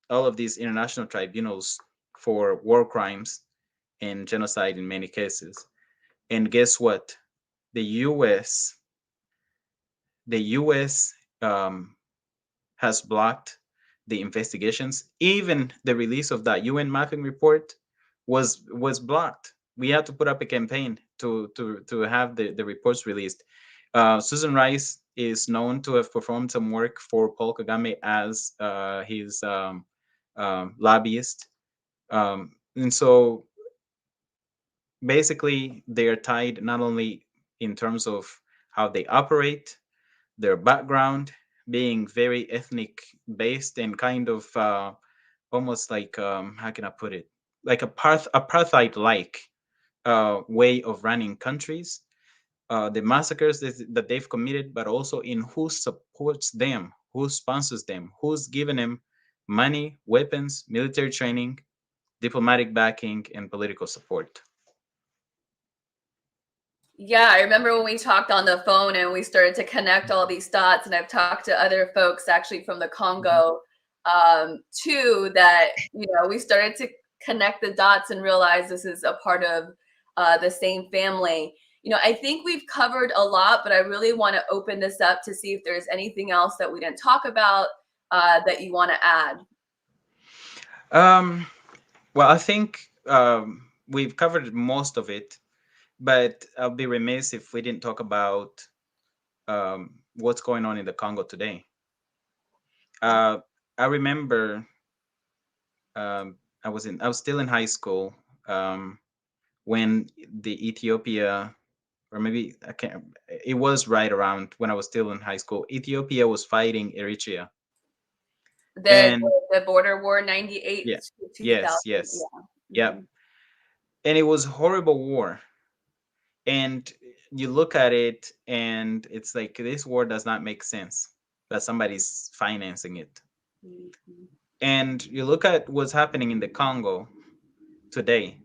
all of these international tribunals for war crimes and genocide in many cases. And guess what? The U.S. the U.S. Has blocked the investigations. Even the release of that UN mapping report was blocked. We had to put up a campaign to have the reports released. Susan Rice is known to have performed some work for Paul Kagame as his lobbyist, and so basically they are tied not only in terms of how they operate, their background being very ethnic based and kind of almost like, how can I put it, like apartheid like way of running countries, the massacres that they've committed, but also in who supports them, who sponsors them, who's given them money, weapons, military training, diplomatic backing, and political support. Yeah, I remember when we talked on the phone and we started to connect all these dots, and I've talked to other folks actually from the Mhm. Congo too, that we started to connect the dots and realize this is a part of the same family. I think we've covered a lot, but I really want to open this up to see if there's anything else that we didn't talk about that you want to add. Um, well, I think we've covered most of it, but I'll be remiss if we didn't talk about what's going on in the Congo today. Yeah. Uh, I remember I was still in high school, um, when the Ethiopia, or maybe I can't, it was right around when I was still in high school. Ethiopia was fighting Eritrea, The and the border war 98 yeah, to 2000. yes, yes, Yeah. yeah, Hmm. and it was horrible war. And you look at it, and it's like this war does not make sense, but somebody's financing it. Hmm. And you look at what's happening in the Congo today.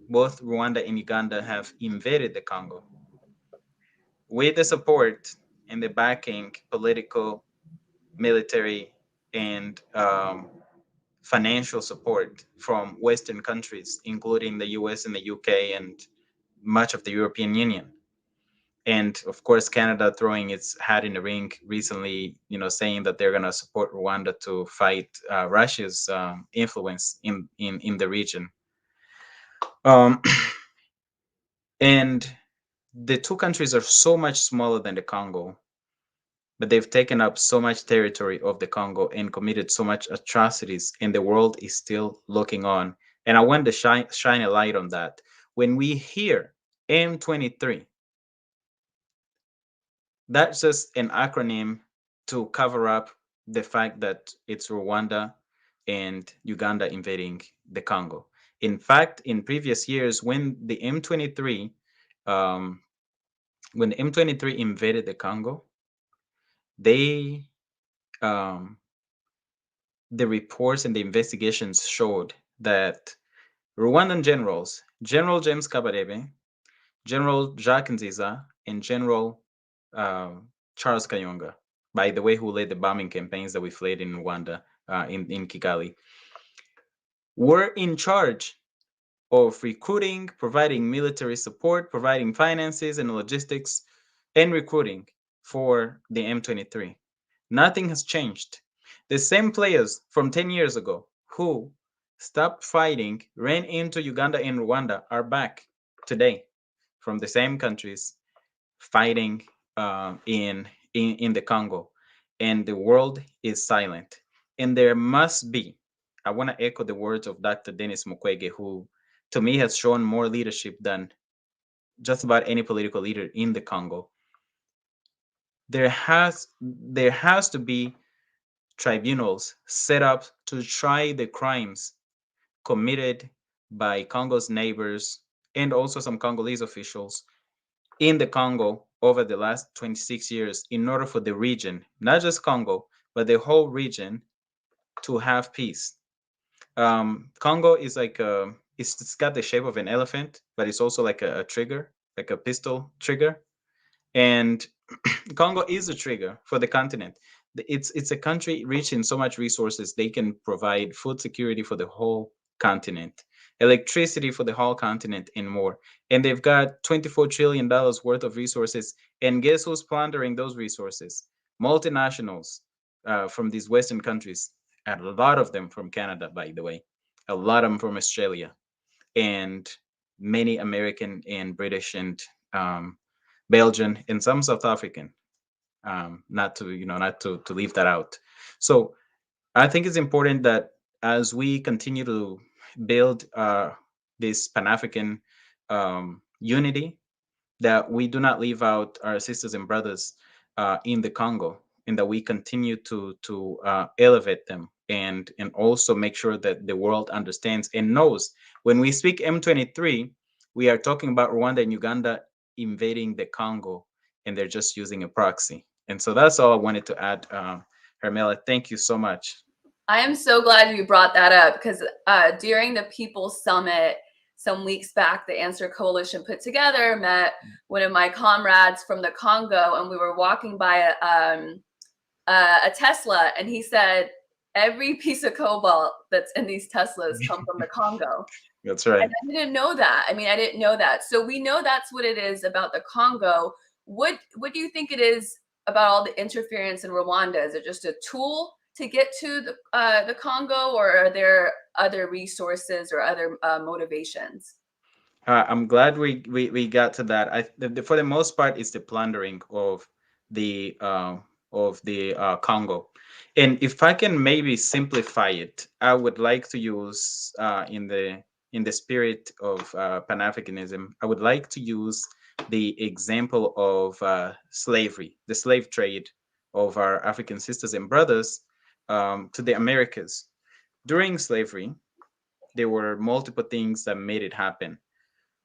Both Rwanda and Uganda have invaded the Congo with the support and the backing, political, military, and financial support from Western countries, including the US and the UK and much of the European Union. And of course, Canada throwing its hat in the ring recently, saying that they're going to support Rwanda to fight Russia's influence in the region. Um, and the two countries are so much smaller than the Congo, but they've taken up so much territory of the Congo and committed so much atrocities, and the world is still looking on. And I want to shine a light on that. When we hear M23, that's just an acronym to cover up the fact that it's Rwanda and Uganda invading the Congo. In fact, in previous years, um, when the M23 invaded the Congo, they um, the reports and the investigations showed that Rwandan generals, General James Kabarebe, General Jacques Nziza, and General uh, Charles Kayonga, by the way, who led the bombing campaigns that we fled in Rwanda, in Kigali, were in charge of recruiting, providing military support, providing finances and logistics, and recruiting for the M23. Nothing has changed. The same players from 10 years ago who stopped fighting, ran into Uganda and Rwanda, are back today from the same countries fighting in the Congo, and the world is silent. And there must be. I want to echo the words of Dr. Denis Mukwege, who, to me, has shown more leadership than just about any political leader in the Congo. There has to be tribunals set up to try the crimes committed by Congo's neighbors and also some Congolese officials in the Congo over the last 26 years, in order for the region, not just Congo, but the whole region, to have peace. Congo is like it's got the shape of an elephant, but it's also like a trigger, like a pistol trigger. And Congo is a trigger for the continent. It's a country rich in so much resources. They can provide food security for the whole continent, electricity for the whole continent, and more. And they've got $24 trillion worth of resources. And guess who's plundering those resources? Multinationals from these Western countries, and a lot of them from Canada, by the way, a lot of them from Australia, and many American and British and Belgian, and some South African. Not to leave that out. So I think it's important that as we continue to build this Pan African unity, that we do not leave out our sisters and brothers in the Congo, and that we continue to elevate them, and also make sure that the world understands and knows when we speak M23, we are talking about Rwanda and Uganda invading the Congo, and they're just using a proxy. And so that's all I wanted to add. Hermela, thank you so much. I am so glad you brought that up because during the People's Summit some weeks back, the Answer Coalition put together, met one of my comrades from the Congo, and we were walking by a Tesla, and he said, every piece of cobalt that's in these Teslas come from the Congo. That's And right. I didn't know that. I mean, I didn't know that. So we know that's what it is about the Congo. What do you think it is about all the interference in Rwanda? Is it just a tool to get to the Congo, or are there other resources or other motivations? I'm glad we got to that. For the most part, it's the plundering of the of the Congo. And if I can maybe simplify it, I would like to use in the spirit of Pan-Africanism, I would like to use the example of slavery, the slave trade of our African sisters and brothers to the Americas. During slavery, there were multiple things that made it happen.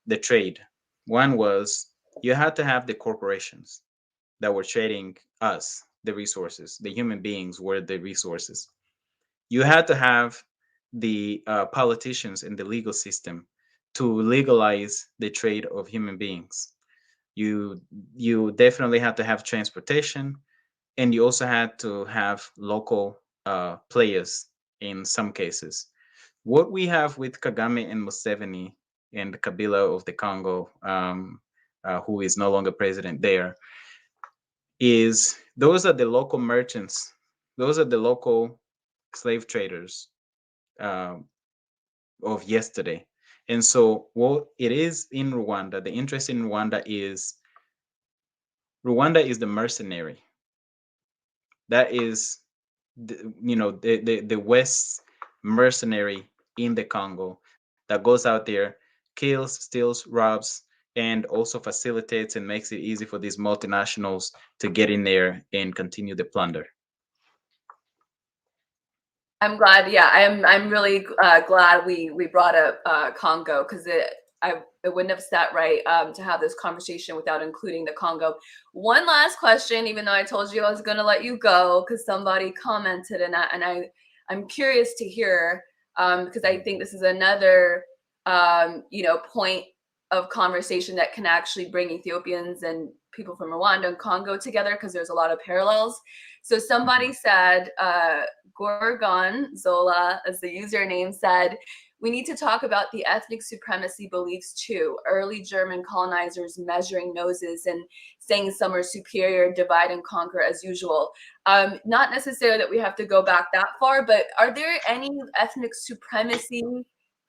The trade. One was you had to have the corporations that were trading us, the resources. The human beings were the resources. You had to have the politicians in the legal system to legalize the trade of human beings. You you definitely had to have transportation, and you also had to have local players in some cases. What we have with Kagame and Museveni and Kabila of the Congo, who is no longer president there, is those are the local merchants, those are the local slave traders uh, of yesterday. And so, what it is in Rwanda, the interest in Rwanda is the mercenary. That is, the West's mercenary in the Congo that goes out there, kills, steals, robs, and also facilitates and makes it easy for these multinationals to get in there and continue the plunder. I'm glad. Yeah, I'm really glad we brought up Congo, because it wouldn't have sat right to have this conversation without including the Congo. One last question, even though I told you I was going to let you go because somebody commented, and I'm curious to hear, because I think this is another point of conversation that can actually bring Ethiopians and people from Rwanda and Congo together, because there's a lot of parallels. So somebody said, Gorgon Zola, as the username, said, we need to talk about the ethnic supremacy beliefs too. Early German colonizers measuring noses and saying some are superior, divide and conquer as usual. Not necessarily that we have to go back that far, but are there any ethnic supremacy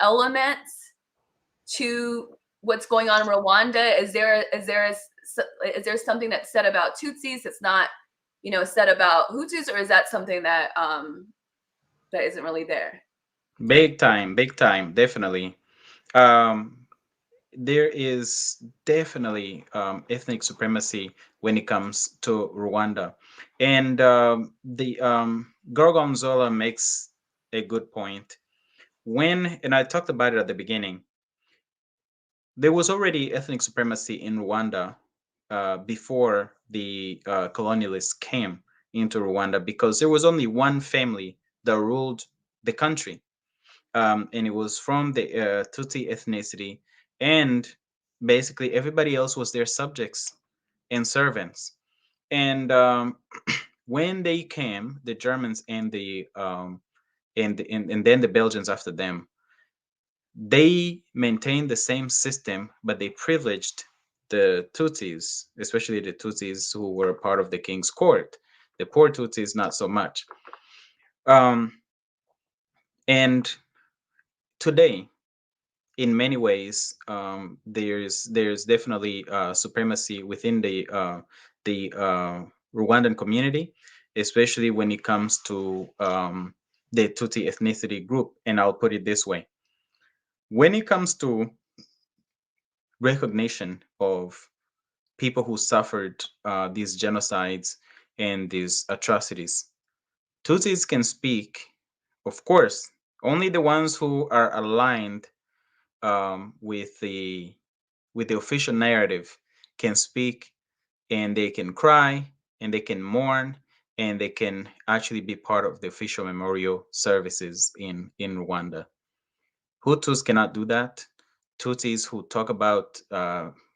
elements to what's going on in Rwanda? Is there something that's said about Tutsis that's not, said about Hutus, or is that something that that isn't really there? Big time, definitely. Um, there is definitely ethnic supremacy when it comes to Rwanda, and the Gorgonzola makes a good point. And I talked about it at the beginning, there was already ethnic supremacy in Rwanda before the colonialists came into Rwanda, because there was only one family that ruled the country, and it was from the Tutsi ethnicity, and basically everybody else was their subjects and servants. And when they came, the Germans and and then the Belgians after them, they maintained the same system, but they privileged the Tutsis, especially the Tutsis who were part of the king's court. The poor Tutsis, not so much. Um, and today, in many ways, there's definitely supremacy within the Rwandan community, especially when it comes to the Tutsi ethnicity group. And I'll put it this way: when it comes to recognition of people who suffered these genocides and these atrocities, Tutsis can speak, of course, only the ones who are aligned with the official narrative can speak, and they can cry, and they can mourn, and they can actually be part of the official memorial services in Rwanda. Hutus cannot do that. Tutsis who talk about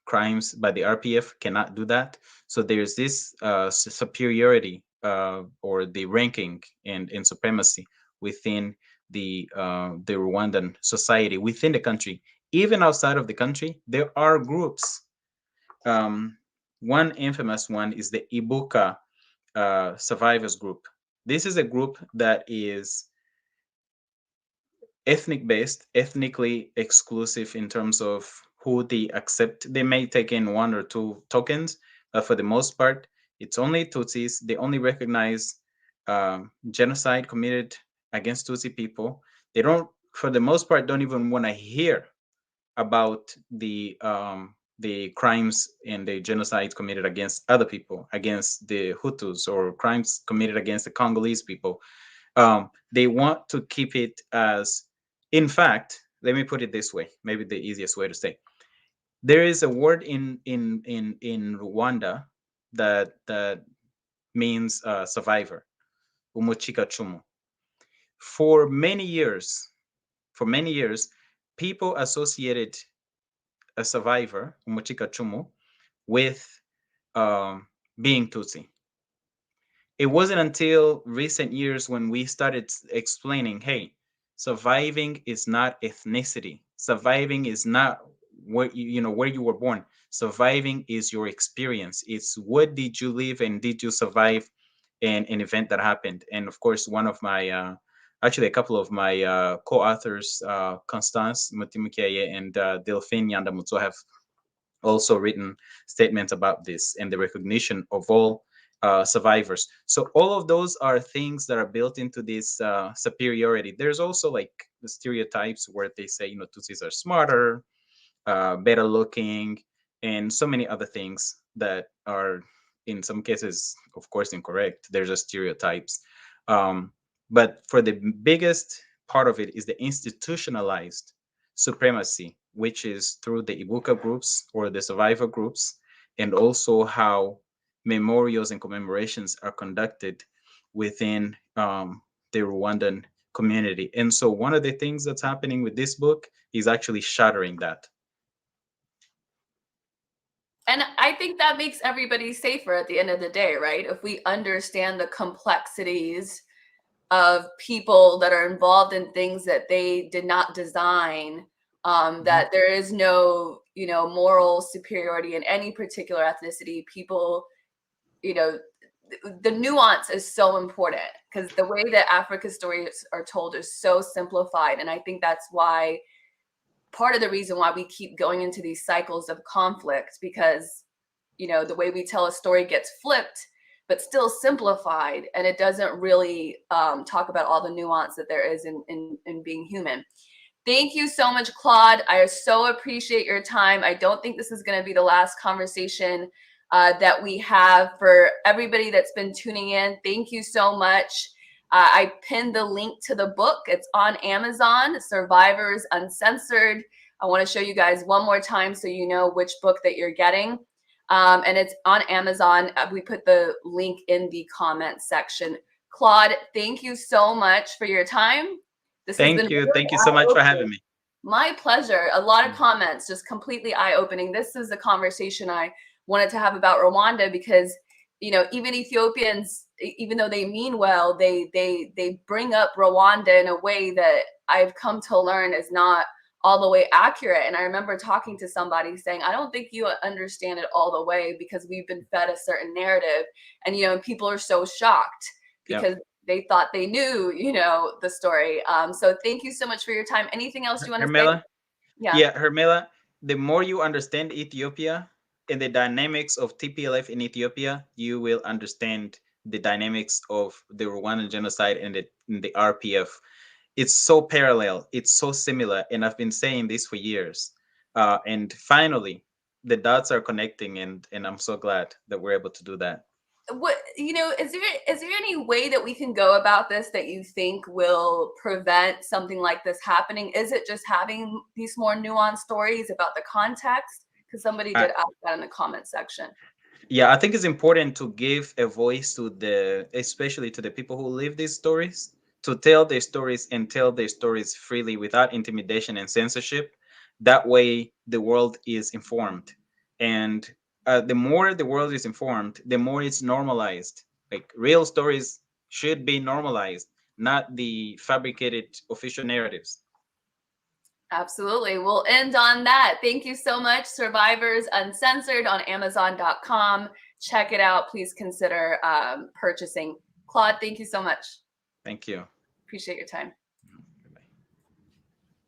crimes by the RPF cannot do that. So there's this superiority or the ranking and supremacy within the Rwandan society, within the country. Even outside of the country, there are groups. Um, One infamous one is the Ibuka survivors group. This is a group that is ethnic based, ethnically exclusive in terms of who they accept. They may take in one or two tokens, but for the most part, It's only Tutsis. They only recognize genocide committed against Tutsi people. They don't, for the most part, don't even want to hear about the crimes and the genocides committed against other people, against the Hutus, or crimes committed against the Congolese people. They want to keep it as, in fact, let me put it this way, maybe the easiest way to say. There is a word in Rwanda that means survivor, umuchika chumu. For many years, for many years, people associated a survivor, umuchika chumu, with being Tutsi. It wasn't until recent years when we started explaining, hey, surviving is not ethnicity. Surviving is not where where you were born. Surviving is your experience. It's what did you live and did you survive in an event that happened. And of course, one of my actually a couple of my co-authors, Constance Mutimukiaye and Delphine Yandamutso, have also written statements about this and the recognition of all survivors. So all of those are things that are built into this superiority. There's also like the stereotypes where they say, Tutsis are smarter, better looking, and so many other things that are in some cases, of course, incorrect. There's just stereotypes. But for the biggest part of it is the institutionalized supremacy, which is through the Ibuka groups or the survivor groups, and also how memorials and commemorations are conducted within the Rwandan community. And so one of the things that's happening with this book is actually shattering that. And I think that makes everybody safer at the end of the day, right? If we understand the complexities of people that are involved in things that they did not design, that there is no, moral superiority in any particular ethnicity. People, the nuance is so important, because the way that Africa's stories are told is so simplified. And I think that's why, part of the reason why we keep going into these cycles of conflict, because, the way we tell a story gets flipped, but still simplified, and it doesn't really talk about all the nuance that there is in being human. Thank you so much, Claude. I so appreciate your time. I don't think this is going to be the last conversation that we have. For everybody that's been tuning in, thank you so much. I pinned the link to the book. It's on Amazon, Survivors Uncensored. I want to show you guys one more time so you know which book that you're getting. And it's on Amazon. We put the link in the comment section. Claude, thank you so much for your time. This has been really Thank you so much for having me. My pleasure. A lot of comments, just completely eye-opening. This is a conversation I wanted to have about Rwanda, because, even Ethiopians, even though they mean well, they bring up Rwanda in a way that I've come to learn is not all the way accurate. And I remember talking to somebody saying, I don't think you understand it all the way, because we've been fed a certain narrative. And, people are so shocked because they thought they knew, the story. So thank you so much for your time. Anything else you want to say? Yeah, Hermela, the more you understand Ethiopia and the dynamics of TPLF in Ethiopia, you will understand the dynamics of the Rwandan genocide and the RPF. It's so parallel, it's so similar, and I've been saying this for years. And finally, the dots are connecting, and I'm so glad that we're able to do that. What, is there any way that we can go about this that you think will prevent something like this happening? Is it just having these more nuanced stories about the context? Because somebody did ask that in the comment section. Yeah, I think it's important to give a voice to especially to the people who live these stories, to tell their stories and tell their stories freely without intimidation and censorship. That way, the world is informed. And the more the world is informed, the more it's normalized. Like, real stories should be normalized, not the fabricated official narratives. Absolutely. We'll end on that. Thank you so much. Survivors Uncensored on Amazon.com. Check it out. Please consider purchasing. Claude, thank you so much. Thank you. Appreciate your time.